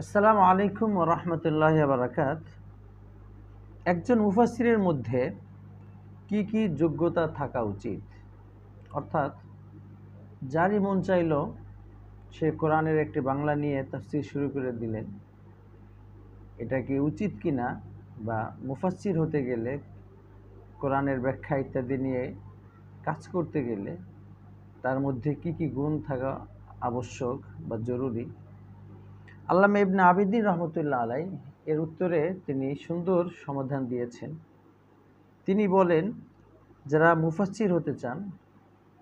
আসসালামু আলাইকুম ওয়া রাহমাতুল্লাহি ওয়া বারাকাত। একজন মুফাসসিরের মধ্যে কি কি যোগ্যতা থাকা উচিত? অর্থাৎ যারই মন চাইল সে কোরআনের একটি বাংলা নিয়ে তাফসীর শুরু করে দিলেন। এটা কি উচিত কিনা, বা মুফাসসির হতে গেলে কোরআনের ব্যাখ্যা ইত্যাদি নিয়ে কাজ করতে গেলে তার মধ্যে কি কি গুণ থাকা আবশ্যক বা জরুরি? আল্লামা ইবনে আবিদিন রহমতুল্লাহ আলাই এর উত্তরে তিনি সুন্দর সমাধান দিয়েছেন। তিনি বলেন, যারা মুফাসসির হতে চান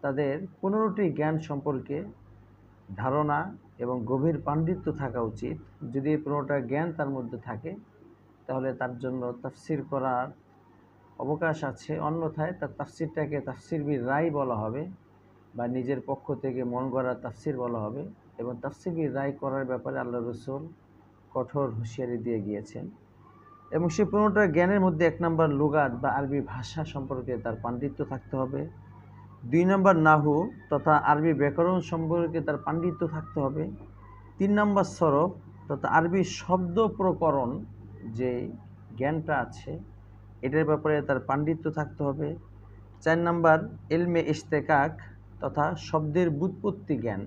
তাদের 15টি জ্ঞান সম্পর্কে ধারণা এবং গভীর পাণ্ডিত্য থাকা উচিত। যদি এই 15টা জ্ঞান তার মধ্যে থাকে তাহলে তার জন্য তাফসির করার অবকাশ আছে, অন্যথায় তার তাফসিরটাকে তাফসির বির রায় বলা হবে বা নিজের পক্ষ থেকে মন গড়া তাফসির বলা হবে। এবং তাফসির বির রায় করার ব্যাপারে আল্লাহ রসুল কঠোর হুঁশিয়ারি দিয়ে গিয়েছেন। এবং সেই 15টা জ্ঞানের মধ্যে 1 নম্বর লুগাত বা আরবি ভাষা সম্পর্কে তার পাণ্ডিত্য থাকতে হবে। 2 নম্বর নাহু তথা আরবি ব্যাকরণ সম্পর্কে তার পাণ্ডিত্য থাকতে হবে। 3 নম্বর সরফ তথা আরবি শব্দ প্রকরণ যে জ্ঞানটা আছে এটার ব্যাপারে তার পাণ্ডিত্য থাকতে হবে। 4 নম্বর ইলমে ইশতেকাক তথা শব্দের ব্যুৎপত্তি জ্ঞান,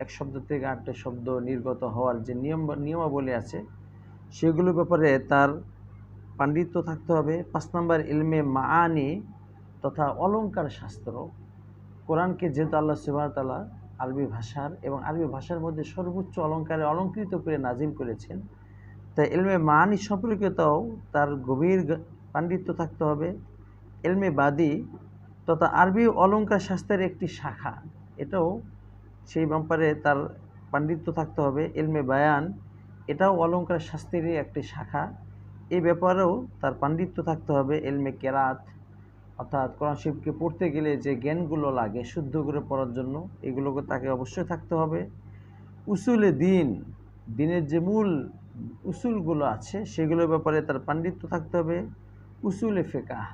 এক শব্দ থেকে আরেকটা শব্দ নির্গত হওয়ার যে নিয়মাবলী আছে সেগুলোর ব্যাপারে তার পাণ্ডিত্য থাকতে হবে। 5 নম্বর ইলমে মাআনি তথা অলঙ্কার শাস্ত্র। কোরআনকে যেহেতু আল্লাহ সুবহানাহু ওয়া তাআলা আরবি ভাষার এবং আরবি ভাষার মধ্যে সর্বোচ্চ অলঙ্কারে অলঙ্কৃত করে নাজিল করেছেন, তাই ইলমে মাআনি সম্পর্কিতও তার গভীর পাণ্ডিত্য থাকতে হবে। ইলমে বাদি তথা আরবি অলঙ্কার শাস্ত্রের একটি শাখা, এটাও সেই ব্যাপারে তার পাণ্ডিত্য থাকতে হবে। ইলমে বায়ান এটাও অলঙ্কার শাস্ত্রেরই একটি শাখা, এই ব্যাপারেও তার পাণ্ডিত্য থাকতে হবে। ইলমে কেরাত অর্থাৎ কোরআন শরীফকে পড়তে গেলে যে জ্ঞানগুলো লাগে শুদ্ধ করে পড়ার জন্য এগুলোকে তাকে অবশ্যই থাকতে হবে। উসুলে দিন, দিনের যে মূল উসুলগুলো আছে সেগুলোর ব্যাপারে তার পাণ্ডিত্য থাকতে হবে। উসুলে ফিকাহ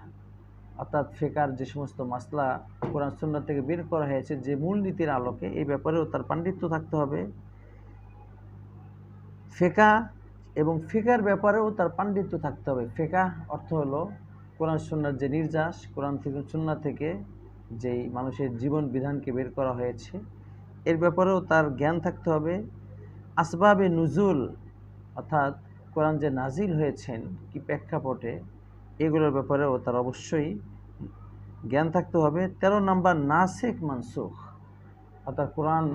অর্থাৎ ফিকার যে সমস্ত মাসলা কোরআন সুন্নাহ থেকে বের করা হয়েছে যে মূলনীতির আলোকে, এই ব্যাপারেও তার পাণ্ডিত্য থাকতে হবে। ফিকাহ এবং ফিকার ব্যাপারেও তার পাণ্ডিত্য থাকতে হবে। ফিকাহ অর্থ হলো কোরআন সুন্নাহর যে নির্যাস, কোরআন থেকে সুন্নাহ থেকে যেই মানুষের জীবন বিধানকে বের করা হয়েছে এর ব্যাপারেও তার জ্ঞান থাকতে হবে। আসবাবে নুজুল অর্থাৎ কোরআন যে নাজিল হয়েছেন কি প্রেক্ষাপটে এগুলোর ব্যাপারেও তার অবশ্যই জ্ঞান থাকতে হবে। 13 নম্বর নাসিখ মানসুখ অর্থাৎ কোরআন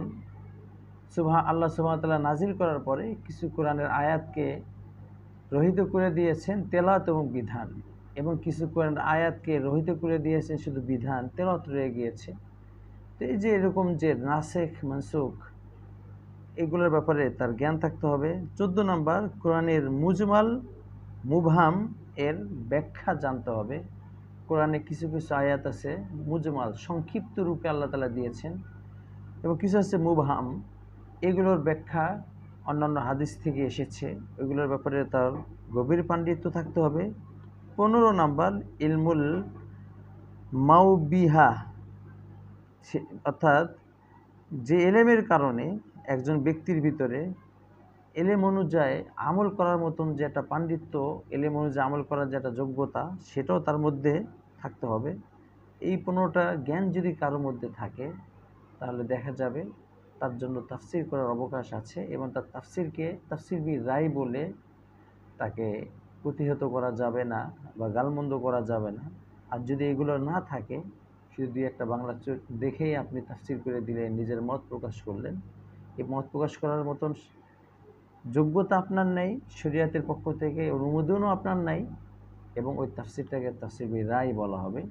আল্লাহ সুবহানাহু ওয়া তাআলা নাজিল করার পরে কিছু কোরআনের আয়াতকে রহিত করে দিয়েছেন তেলাওয়াত এবং বিধান, এবং কিছু কোরআনের আয়াতকে রহিত করে দিয়েছেন শুধু বিধান, তেলাওয়াত রয়ে গিয়েছে। তো এই যে এরকম যে নাসিখ মানসুখ এগুলোর ব্যাপারে তার জ্ঞান থাকতে হবে। 14 নম্বর কোরআনের মুজমাল মুবহাম এর ব্যাখ্যা জানতে হবে। কোরআনে কিছু কিছু আয়াত আছে মুজমাল সংক্ষিপ্ত রূপে আল্লাহ তাআলা দিয়েছেন এবং কিছু আছে মুবহাম, এগুলোর ব্যাখ্যা অন্যান্য হাদিস থেকে এসেছে, এগুলোর ব্যাপারে তার গভীর পাণ্ডিত্য থাকতে হবে। 15 নম্বর ইলমুল মাউবিহা অর্থাৎ যে এলেমের কারণে একজন ব্যক্তির ভিতরে এলেম অনুযায়ী আমল করার মতন যে একটা পাণ্ডিত্য, এলেম অনুযায়ী আমল করার যে একটা যোগ্যতা সেটাও তার মধ্যে থাকতে হবে। এই 15টা জ্ঞান যদি কারোর মধ্যে থাকে তাহলে দেখা যাবে তার জন্য তাফসির করার অবকাশ আছে এবং তার তাফসিরকে তাফসির বির রায় বলে তাকে প্রতিহত করা যাবে না বা গালমন্দ করা যাবে না। আর যদি এগুলো না থাকে, শুধু একটা বাংলা দেখেই আপনি তাফসির করে দিলেন, নিজের মত প্রকাশ করলেন, এই মত প্রকাশ করার মতন যোগ্যতা আপনার নেই, শরীয়তের পক্ষ থেকে অনুমোদনও আপনার নাই, এবং ওই তাফসিরটাকে তাফসির বির রায় বলা হবে।